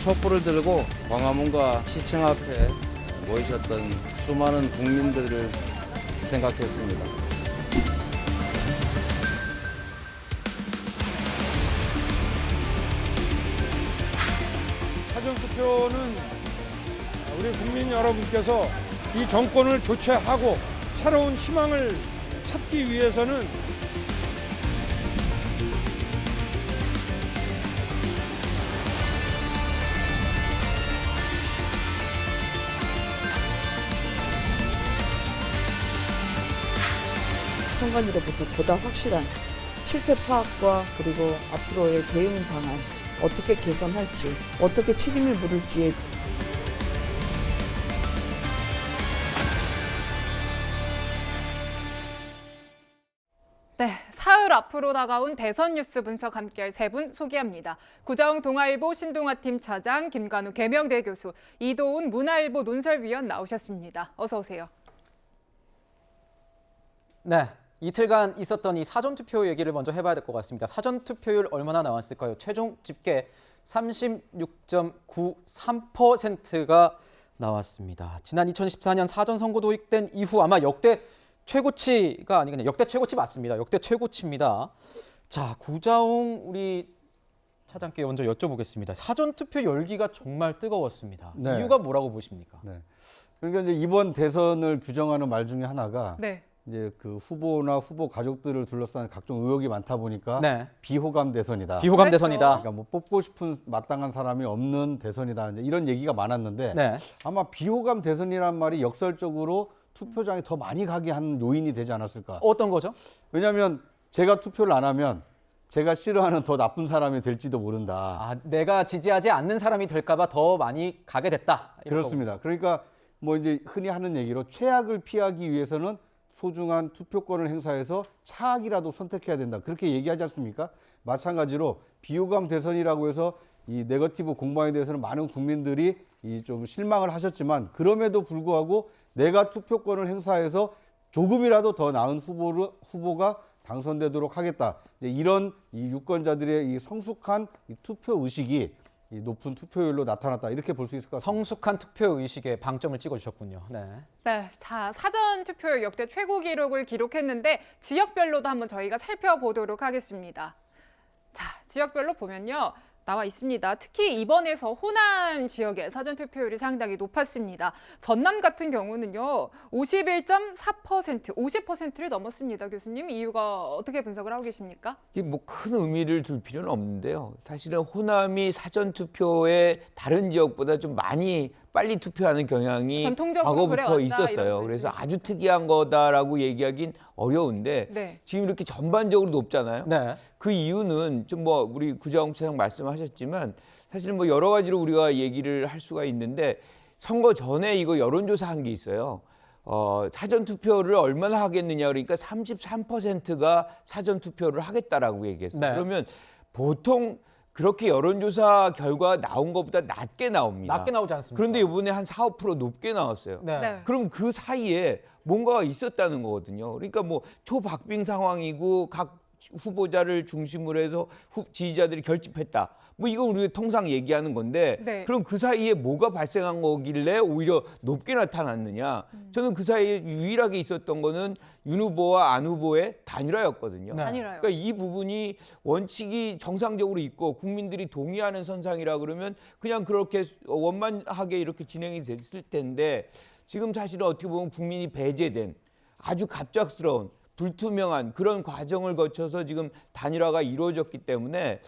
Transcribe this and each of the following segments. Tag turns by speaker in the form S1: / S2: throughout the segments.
S1: 촛불을 들고 광화문과 시청 앞에 모이셨던 수많은 국민들을 생각했습니다.
S2: 사전투표는 우리 국민 여러분께서 이 정권을 교체하고 새로운 희망을 찾기 위해서는
S3: 선관위로부터 보다 확실한 실태 파악과 그리고 앞으로의 대응 방안, 어떻게 개선할지, 어떻게 책임을 물을지에
S4: 네, 사흘 앞으로 다가온 대선 뉴스 분석 함께할 세 분 소개합니다. 구자웅 동아일보 신동아팀 차장, 김관우 계명대 교수, 이도훈 문화일보 논설위원 나오셨습니다. 어서 오세요.
S5: 네, 이틀간 있었던 이 사전투표 얘기를 먼저 해봐야 될 것 같습니다. 사전투표율 얼마나 나왔을까요? 최종 집계 36.93%가 나왔습니다. 지난 2014년 사전선거 도입된 이후 아마 역대 최고치가 아니겠네요. 역대 최고치 맞습니다. 역대 최고치입니다. 자, 구자웅 우리 차장께 먼저 여쭤보겠습니다. 사전투표 열기가 정말 뜨거웠습니다.
S6: 네.
S5: 이유가 뭐라고 보십니까?
S6: 네. 그러니까 이제 이번 대선을 규정하는 말 중에 하나가
S4: 네.
S6: 이제 그 후보나 후보 가족들을 둘러싼 각종 의혹이 많다 보니까
S5: 네.
S6: 비호감 대선이다.
S5: 비호감
S4: 그렇죠.
S5: 대선이다.
S6: 그러니까 뭐 뽑고 싶은 마땅한 사람이 없는 대선이다. 이제 이런 얘기가 많았는데
S5: 네.
S6: 아마 비호감 대선이란 말이 역설적으로 투표장에 더 많이 가게 한 요인이 되지 않았을까.
S5: 어떤 거죠?
S6: 왜냐하면 제가 투표를 안 하면 제가 싫어하는 더 나쁜 사람이 될지도 모른다.
S5: 아, 내가 지지하지 않는 사람이 될까봐 더 많이 가게 됐다. 이런
S6: 그렇습니다. 그러니까 뭐 이제 흔히 하는 얘기로 최악을 피하기 위해서는 소중한 투표권을 행사해서 차악이라도 선택해야 된다. 그렇게 얘기하지 않습니까? 마찬가지로 비호감 대선이라고 해서 이 네거티브 공방에 대해서는 많은 국민들이 이 좀 실망을 하셨지만 그럼에도 불구하고 내가 투표권을 행사해서 조금이라도 더 나은 후보가 당선되도록 하겠다. 이제 이런 이 유권자들의 이 성숙한 이 투표 의식이 이 높은 투표율로 나타났다. 이렇게 볼 수 있을 것 같습니다.
S5: 성숙한 투표 의식에 방점을 찍어주셨군요. 네.
S4: 네, 자, 사전 투표율 역대 최고 기록을 기록했는데 지역별로도 한번 저희가 살펴보도록 하겠습니다. 자, 지역별로 보면요. 나와 있습니다. 특히 이번에서 호남 지역의 사전 투표율이 상당히 높았습니다. 전남 같은 경우는요. 51.4%, 50%를 넘었습니다. 교수님, 이유가 어떻게 분석을 하고 계십니까?
S7: 이게 뭐 큰 의미를 둘 필요는 없는데요. 사실은 호남이 사전 투표에 다른 지역보다 좀 많이 빨리 투표하는 경향이
S4: 전통적으로
S7: 과거부터
S4: 그래왔다,
S7: 있었어요.
S4: 이런
S7: 그래서
S4: 말씀이시죠?
S7: 아주 특이한 거다라고 얘기하긴 어려운데
S4: 네.
S7: 지금 이렇게 전반적으로 높잖아요.
S5: 네.
S7: 그 이유는 좀 뭐 우리 구자웅 차장 말씀하셨지만 사실은 뭐 여러 가지로 우리가 얘기를 할 수가 있는데 선거 전에 이거 여론조사 한 게 있어요. 사전 투표를 얼마나 하겠느냐 그러니까 33%가 사전 투표를 하겠다라고 얘기했어요.
S5: 네.
S7: 그러면 보통 그렇게 여론조사 결과 나온 것보다 낮게 나옵니다.
S5: 낮게 나오지 않습니까?
S7: 그런데 이번에 한 4~5% 높게 나왔어요.
S5: 네.
S4: 네.
S7: 그럼 그 사이에 뭔가가 있었다는 거거든요. 그러니까 뭐 초박빙 상황이고 각 후보자를 중심으로 해서 지지자들이 결집했다. 뭐 이거 우리가 통상 얘기하는 건데
S4: 네.
S7: 그럼 그 사이에 뭐가 발생한 거길래 오히려 높게 나타났느냐. 저는 그 사이에 유일하게 있었던 거는 윤 후보와 안 후보의 단일화였거든요.
S5: 네.
S4: 아니라요.
S7: 그러니까 이 부분이 원칙이 정상적으로 있고 국민들이 동의하는 선상이라 그러면 그냥 그렇게 원만하게 이렇게 진행이 됐을 텐데 지금 사실은 어떻게 보면 국민이 배제된 아주 갑작스러운 불투명한 그런 과정을 거쳐서 지금 단일화가 이루어졌기 때문에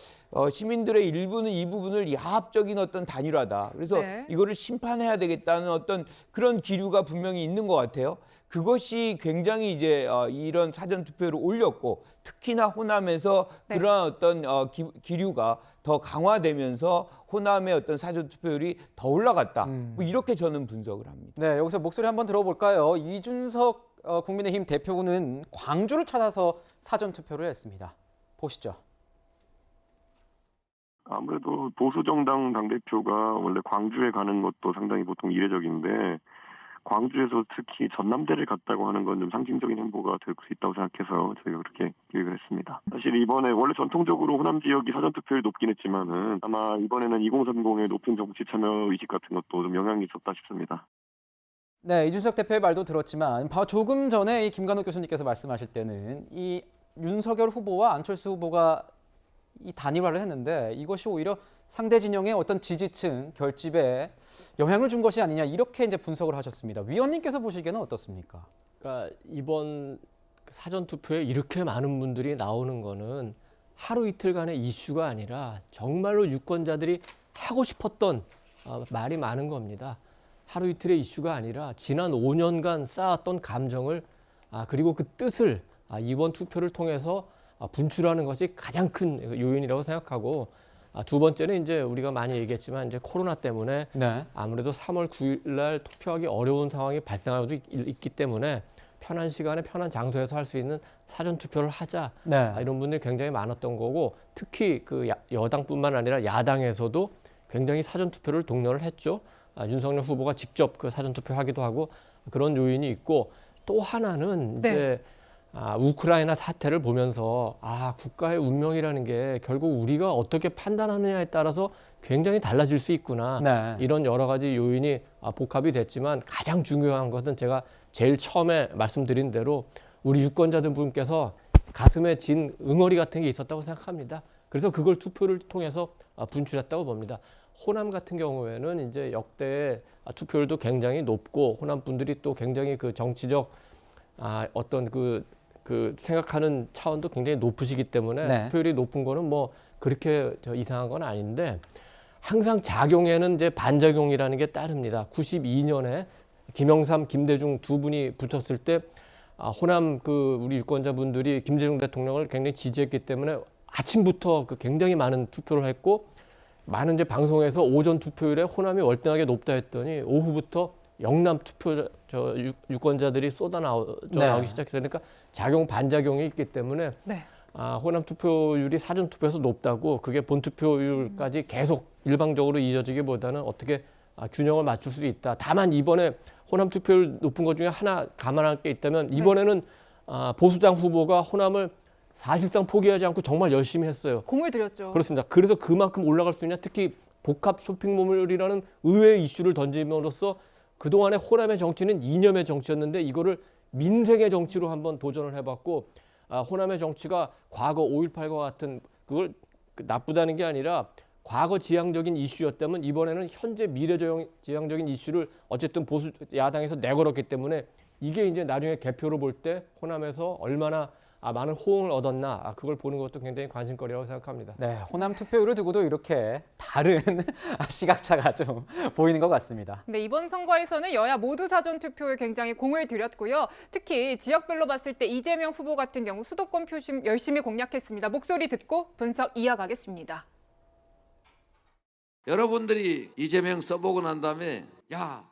S7: 시민들의 일부는 이 부분을 야합적인 어떤 단일화다. 그래서
S4: 네.
S7: 이거를 심판해야 되겠다는 어떤 그런 기류가 분명히 있는 것 같아요. 그것이 굉장히 이제 이런 사전 투표를 올렸고 특히나 호남에서
S4: 네.
S7: 그러한 어떤 기류가 더 강화되면서 호남의 어떤 사전 투표율이 더 올라갔다. 뭐 이렇게 저는 분석을 합니다.
S5: 네, 여기서 목소리 한번 들어볼까요? 이준석 국민의힘 대표는 광주를 찾아서 사전 투표를 했습니다. 보시죠.
S8: 아무래도 보수 정당 당대표가 원래 광주에 가는 것도 상당히 보통 이례적인데 광주에서 특히 전남대를 갔다고 하는 건 좀 상징적인 행보가 될 수 있다고 생각해서 저희가 그렇게 기획을 했습니다. 사실 이번에 원래 전통적으로 호남 지역이 사전투표율이 높긴 했지만은 아마 이번에는 2030의 높은 정치 참여 의식 같은 것도 좀 영향이 있었다 싶습니다.
S5: 네, 이준석 대표의 말도 들었지만 바로 조금 전에 이 김관욱 교수님께서 말씀하실 때는 이 윤석열 후보와 안철수 후보가 이 단일화를 했는데 이것이 오히려 상대 진영의 어떤 지지층 결집에 영향을 준 것이 아니냐 이렇게 이제 분석을 하셨습니다. 위원님께서 보시기에는 어떻습니까?
S9: 그러니까 이번 사전 투표에 이렇게 많은 분들이 나오는 거는 하루 이틀간의 이슈가 아니라 정말로 유권자들이 하고 싶었던 말이 많은 겁니다. 하루 이틀의 이슈가 아니라 지난 5년간 쌓았던 감정을 그리고 그 뜻을 이번 투표를 통해서 분출하는 것이 가장 큰 요인이라고 생각하고 두 번째는 이제 우리가 많이 얘기했지만 이제 코로나 때문에
S5: 네.
S9: 아무래도 3월 9일 날 투표하기 어려운 상황이 발생하고 있기 때문에 편한 시간에 편한 장소에서 할 수 있는 사전 투표를 하자.
S5: 네.
S9: 이런 분들이 굉장히 많았던 거고 특히 그 여당뿐만 아니라 야당에서도 굉장히 사전 투표를 독려를 했죠. 윤석열 후보가 직접 그 사전 투표하기도 하고 그런 요인이 있고 또 하나는 이제 우크라이나 사태를 보면서 국가의 운명이라는 게 결국 우리가 어떻게 판단하느냐에 따라서 굉장히 달라질 수 있구나.
S5: 네.
S9: 이런 여러 가지 요인이 복합이 됐지만 가장 중요한 것은 제가 제일 처음에 말씀드린 대로 우리 유권자들 분께서 가슴에 진 응어리 같은 게 있었다고 생각합니다. 그래서 그걸 투표를 통해서 분출했다고 봅니다. 호남 같은 경우에는 이제 역대 투표율도 굉장히 높고 호남 분들이 또 굉장히 그 정치적 어떤 그 생각하는 차원도 굉장히 높으시기 때문에
S5: 네.
S9: 투표율이 높은 거는 뭐 그렇게 이상한 건 아닌데 항상 작용에는 이제 반작용이라는 게 따릅니다. 92년에 김영삼, 김대중 두 분이 붙었을 때 호남 우리 유권자분들이 김대중 대통령을 굉장히 지지했기 때문에 아침부터 굉장히 많은 투표를 했고 많은 이제 방송에서 오전 투표율에 호남이 월등하게 높다 했더니 오후부터 영남 투표 유권자들이 나오기 시작했으니까 작용 반작용이 있기 때문에 호남 투표율이 사전 투표에서 높다고 그게 본 투표율까지 계속 일방적으로 이어지기보다는 어떻게 균형을 맞출 수 있다. 다만 이번에 호남 투표율 높은 것 중에 하나 감안할 게 있다면 이번에는 보수당 후보가 호남을 사실상 포기하지 않고 정말 열심히 했어요.
S4: 공을 들였죠.
S9: 그렇습니다. 그래서 그만큼 올라갈 수 있냐. 특히 복합 쇼핑몰이라는 의외의 이슈를 던짐으로써 그동안의 호남의 정치는 이념의 정치였는데 이거를 민생의 정치로 한번 도전을 해봤고 호남의 정치가 과거 5.18과 같은 그걸 나쁘다는 게 아니라 과거 지향적인 이슈였다면 이번에는 현재 미래지향적인 이슈를 어쨌든 보수 야당에서 내걸었기 때문에 이게 이제 나중에 개표로 볼 때 호남에서 얼마나 많은 호응을 얻었나 그걸 보는 것도 굉장히 관심거리라고 생각합니다.
S5: 네, 호남 투표율을 두고도 이렇게 다른 시각차가 좀 보이는 것 같습니다.
S4: 네, 이번 선거에서는 여야 모두 사전 투표에 굉장히 공을 들였고요. 특히 지역별로 봤을 때 이재명 후보 같은 경우 수도권 표심 열심히 공략했습니다. 목소리 듣고 분석 이어가겠습니다.
S10: 여러분들이 이재명 써보고 난 다음에 야,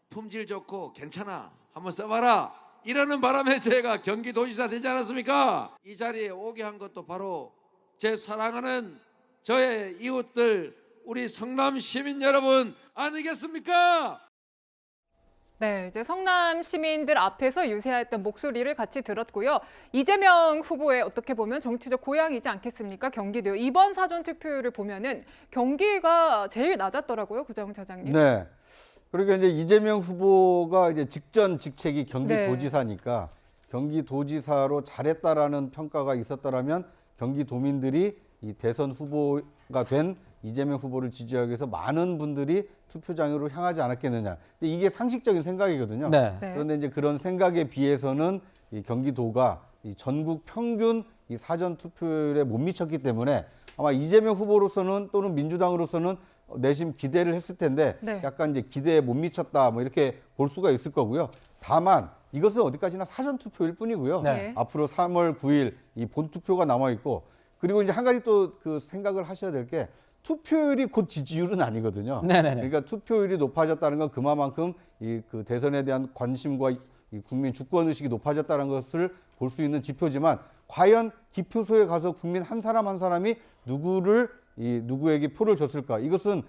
S10: 품질 좋고 괜찮아. 한번 써봐라. 이러는 바람에 제가 경기도지사 되지 않았습니까? 이 자리에 오게 한 것도 바로 제 사랑하는 저의 이웃들 우리 성남 시민 여러분 아니겠습니까?
S4: 네, 이제 성남 시민들 앞에서 유세했던 목소리를 같이 들었고요. 이재명 후보의 어떻게 보면 정치적 고향이지 않겠습니까? 경기도요. 이번 사전 투표율을 보면은 경기가 제일 낮았더라고요, 구자웅 차장님.
S6: 네. 그러니까 이제 이재명 후보가 이제 직전 직책이 경기도지사니까 경기도지사로 잘했다라는 평가가 있었다라면 경기도민들이 이 대선 후보가 된 이재명 후보를 지지하기 위해서 많은 분들이 투표장으로 향하지 않았겠느냐. 근데 이게 상식적인 생각이거든요.
S5: 네.
S6: 그런데 이제 그런 생각에 비해서는 이 경기도가 이 전국 평균 이 사전 투표율에 못 미쳤기 때문에 아마 이재명 후보로서는 또는 민주당으로서는 내심 기대를 했을 텐데 약간 이제 기대에 못 미쳤다 뭐 이렇게 볼 수가 있을 거고요. 다만 이것은 어디까지나 사전 투표일 뿐이고요. 앞으로 3월 9일 이 본투표가 남아 있고 그리고 이제 한 가지 또 그 생각을 하셔야 될 게 투표율이 곧 지지율은 아니거든요. 그러니까 투표율이 높아졌다는 건 그만큼 이 그 대선에 대한 관심과 이 국민 주권 의식이 높아졌다는 것을 볼 수 있는 지표지만 과연 기표소에 가서 국민 한 사람 한 사람이 누구에게 표를 줬을까? 이것은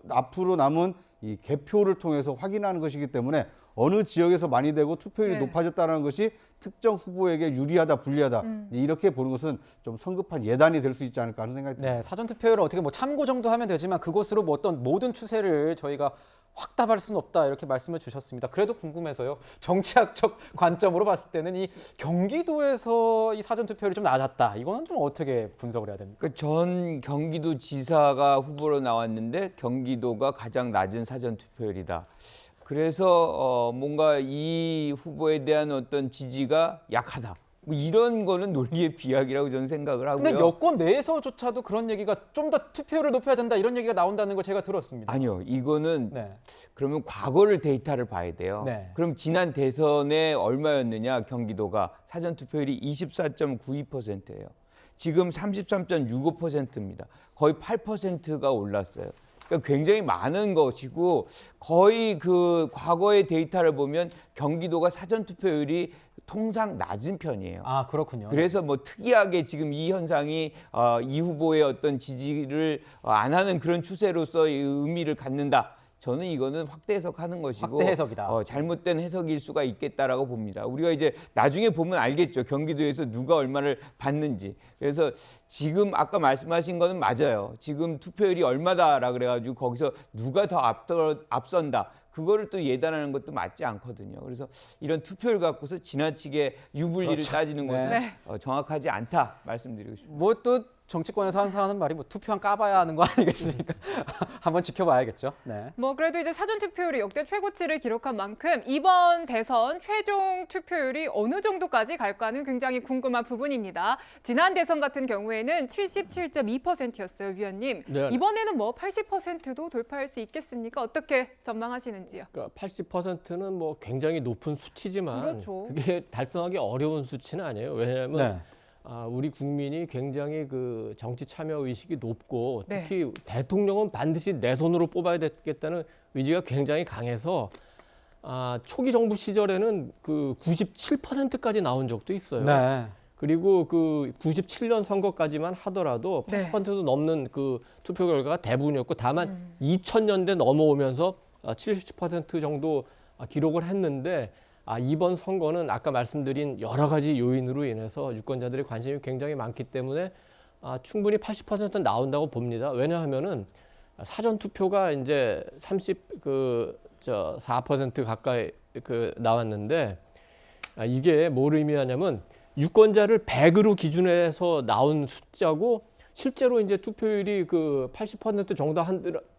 S6: 앞으로 남은 이 개표를 통해서 확인하는 것이기 때문에 어느 지역에서 많이 되고 투표율이
S4: 네.
S6: 높아졌다는 것이 특정 후보에게 유리하다, 불리하다 이렇게 보는 것은 좀 성급한 예단이 될 수 있지 않을까 하는 생각이 듭니다.
S5: 네, 사전 투표를 어떻게 뭐 참고 정도 하면 되지만 그것으로 뭐 어떤 모든 추세를 저희가 확답할 수는 없다 이렇게 말씀을 주셨습니다. 그래도 궁금해서요. 정치학적 관점으로 봤을 때는 이 경기도에서 이 사전 투표율이 좀 낮았다. 이거는 좀 어떻게 분석을 해야 됩니까?
S7: 그 전 경기도지사가 후보로 나왔는데 경기도가 가장 낮은 사전 투표율이다. 그래서 뭔가 이 후보에 대한 어떤 지지가 약하다. 뭐 이런 거는 논리의 비약이라고 저는 생각을 하고요.
S5: 근데 여권 내에서조차도 그런 얘기가 좀 더 투표율을 높여야 된다 이런 얘기가 나온다는 걸 제가 들었습니다.
S7: 아니요, 이거는
S5: 네.
S7: 그러면 과거를 데이터를 봐야 돼요.
S5: 네.
S7: 그럼 지난 대선에 얼마였느냐? 경기도가 사전 투표율이 24.92%예요. 지금 33.65%입니다. 거의 8%가 올랐어요. 그러니까 굉장히 많은 것이고 거의 그 과거의 데이터를 보면 경기도가 사전 투표율이 통상 낮은 편이에요.
S5: 아, 그렇군요.
S7: 그래서 뭐 특이하게 지금 이 현상이 이 후보의 어떤 지지를 안 하는 그런 추세로서 의미를 갖는다. 저는 이거는 확대 해석하는 것이고
S5: 확대 해석이다.
S7: 잘못된 해석일 수가 있겠다라고 봅니다. 우리가 이제 나중에 보면 알겠죠. 경기도에서 누가 얼마를 받는지. 그래서 지금 아까 말씀하신 거는 맞아요. 지금 투표율이 얼마다라 그래가지고 거기서 누가 더 앞선다. 그거를 또 예단하는 것도 맞지 않거든요. 그래서 이런 투표율 갖고서 지나치게 유불리를
S5: 그렇죠.
S7: 따지는 것은
S4: 네.
S7: 정확하지 않다 말씀드리고 싶습니다.
S5: 뭐 또 정치권에서 항상 하는 말이 뭐 투표한 까봐야 하는 거 아니겠습니까? 한번 지켜봐야겠죠. 네.
S4: 뭐 그래도 이제 사전 투표율이 역대 최고치를 기록한 만큼 이번 대선 최종 투표율이 어느 정도까지 갈까는 굉장히 궁금한 부분입니다. 지난 대선 같은 경우에는 77.2%였어요, 위원님.
S9: 네.
S4: 이번에는 뭐 80%도 돌파할 수 있겠습니까? 어떻게 전망하시는지요?
S9: 그러니까 80%는 뭐 굉장히 높은 수치지만
S4: 그렇죠.
S9: 그게 달성하기 어려운 수치는 아니에요. 왜냐하면
S5: 네.
S9: 우리 국민이 굉장히 그 정치 참여 의식이 높고
S4: 네.
S9: 특히 대통령은 반드시 내 손으로 뽑아야 되겠다는 의지가 굉장히 강해서 초기 정부 시절에는 그 97%까지 나온 적도 있어요.
S5: 네.
S9: 그리고 그 97년 선거까지만 하더라도 80%도 넘는 그 투표 결과가 대부분이었고 다만 2000년대 넘어오면서 70% 정도 기록을 했는데 이번 선거는 아까 말씀드린 여러 가지 요인으로 인해서 유권자들의 관심이 굉장히 많기 때문에 충분히 80% 나온다고 봅니다. 왜냐하면은 사전 투표가 이제 4% 가까이 나왔는데 이게 뭘 의미하냐면 유권자를 100으로 기준해서 나온 숫자고 실제로 이제 투표율이 그 80%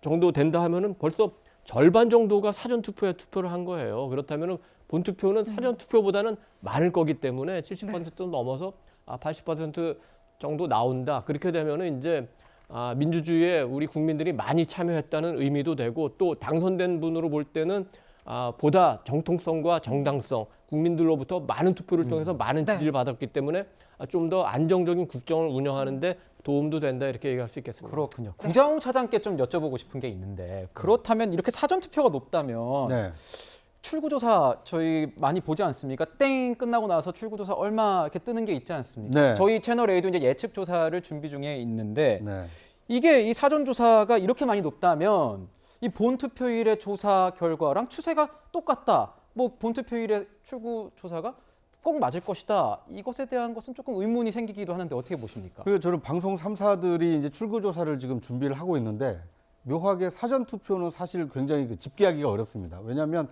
S9: 정도 된다 하면은 벌써 절반 정도가 사전 투표에 투표를 한 거예요. 그렇다면은 본 투표는 사전 투표보다는 많을 거기 때문에 70%도 넘어서 80% 정도 나온다. 그렇게 되면은 이제 민주주의에 우리 국민들이 많이 참여했다는 의미도 되고 또 당선된 분으로 볼 때는 보다 정통성과 정당성, 국민들로부터 많은 투표를 통해서 많은 지지를 받았기 때문에 좀 더 안정적인 국정을 운영하는데 도움도 된다 이렇게 얘기할 수 있겠습니다.
S5: 그렇군요. 구자홍 차장께 좀 여쭤보고 싶은 게 있는데 그렇다면 이렇게 사전 투표가 높다면
S6: 네.
S5: 출구조사 저희 많이 보지 않습니까? 땡 끝나고 나서 출구조사 얼마 이렇게 뜨는 게 있지 않습니까?
S6: 네.
S5: 저희 채널 A도 이제 예측 조사를 준비 중에 있는데
S6: 네.
S5: 이게 이 사전 조사가 이렇게 많이 높다면 이 본 투표일의 조사 결과랑 추세가 똑같다. 뭐 본 투표일의 출구 조사가 꼭 맞을 것이다. 이것에 대한 것은 조금 의문이 생기기도 하는데 어떻게 보십니까?
S6: 그리고 저는 방송 3사들이 이제 출구 조사를 지금 준비를 하고 있는데 묘하게 사전 투표는 사실 굉장히 집계하기가 어렵습니다. 왜냐하면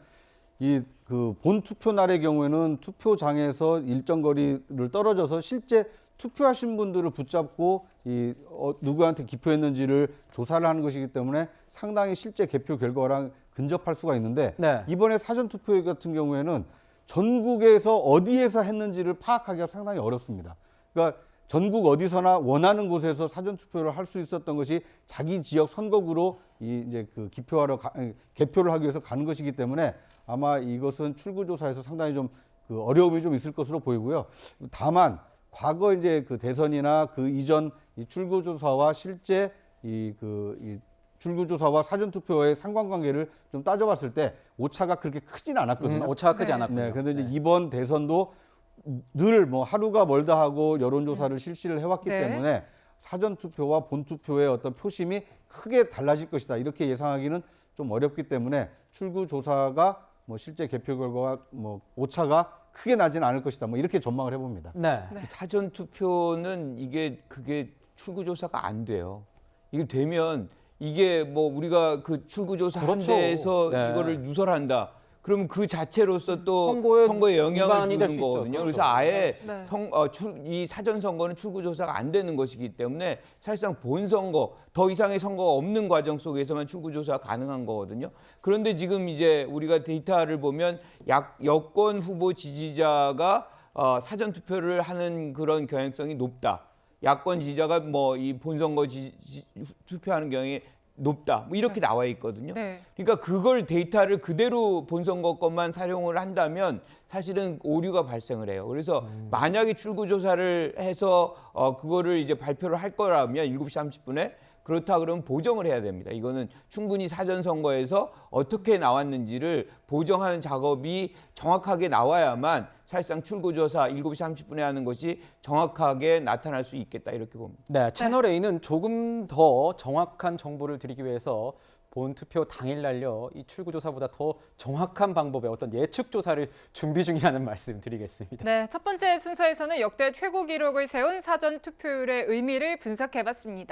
S6: 이 그 본 투표 날의 경우에는 투표장에서 일정 거리를 떨어져서 실제 투표하신 분들을 붙잡고 누구한테 기표했는지를 조사를 하는 것이기 때문에 상당히 실제 개표 결과랑 근접할 수가 있는데
S5: 네.
S6: 이번에 사전 투표 같은 경우에는 전국에서 어디에서 했는지를 파악하기가 상당히 어렵습니다. 그러니까 전국 어디서나 원하는 곳에서 사전 투표를 할 수 있었던 것이 자기 지역 선거구로 이제 그 개표를 하기 위해서 가는 것이기 때문에 아마 이것은 출구 조사에서 상당히 좀 그 어려움이 좀 있을 것으로 보이고요. 다만 과거 이제 그 대선이나 그 이전 이 출구 조사와 실제 이 출구 조사와 사전 투표의 상관관계를 좀 따져봤을 때 오차가 그렇게 크진 않았거든요.
S5: 오차가 크지 않았군요.
S6: 네, 그런데 이제 이번 대선도 늘 뭐 하루가 멀다 하고 여론조사를 실시를 해왔기
S4: 네.
S6: 때문에 사전 투표와 본 투표의 어떤 표심이 크게 달라질 것이다 이렇게 예상하기는 좀 어렵기 때문에 출구 조사가 뭐 실제 개표 결과가 뭐 오차가 크게 나지는 않을 것이다. 뭐 이렇게 전망을 해봅니다.
S5: 네.
S7: 사전 투표는 그게 출구조사가 안 돼요. 이게 되면 이게 뭐 우리가 그 출구조사 한
S5: 그렇죠.
S7: 데에서
S5: 네.
S7: 이거를 누설한다. 그러면 그 자체로서 또
S5: 선거에
S7: 영향을
S5: 위반이 될
S7: 주는
S5: 수 있죠.
S7: 거거든요.
S5: 그렇죠.
S7: 그래서 아예
S4: 네.
S7: 이 사전 선거는 출구조사가 안 되는 것이기 때문에 사실상 본선거 더 이상의 선거가 없는 과정 속에서만 출구조사가 가능한 거거든요. 그런데 지금 이제 우리가 데이터를 보면 여권 후보 지지자가 사전 투표를 하는 그런 경향성이 높다. 야권 지지자가 뭐 이 본선거 투표하는 경향이 높다. 뭐 이렇게 나와 있거든요.
S4: 네.
S7: 그러니까 그걸 데이터를 그대로 본선거 것만 활용을 한다면 사실은 오류가 발생을 해요. 그래서 만약에 출구조사를 해서 그거를 이제 발표를 할 거라면 7시 30분에 그렇다 그러면 보정을 해야 됩니다. 이거는 충분히 사전 선거에서 어떻게 나왔는지를 보정하는 작업이 정확하게 나와야만 사실상 출구조사 7시 30분에 하는 것이 정확하게 나타날 수 있겠다 이렇게 봅니다.
S5: 네, 채널 A는 조금 더 정확한 정보를 드리기 위해서 본투표 당일날요 이 출구조사보다 더 정확한 방법의 어떤 예측조사를 준비 중이라는 말씀 드리겠습니다.
S4: 네, 첫 번째 순서에서는 역대 최고 기록을 세운 사전 투표율의 의미를 분석해봤습니다.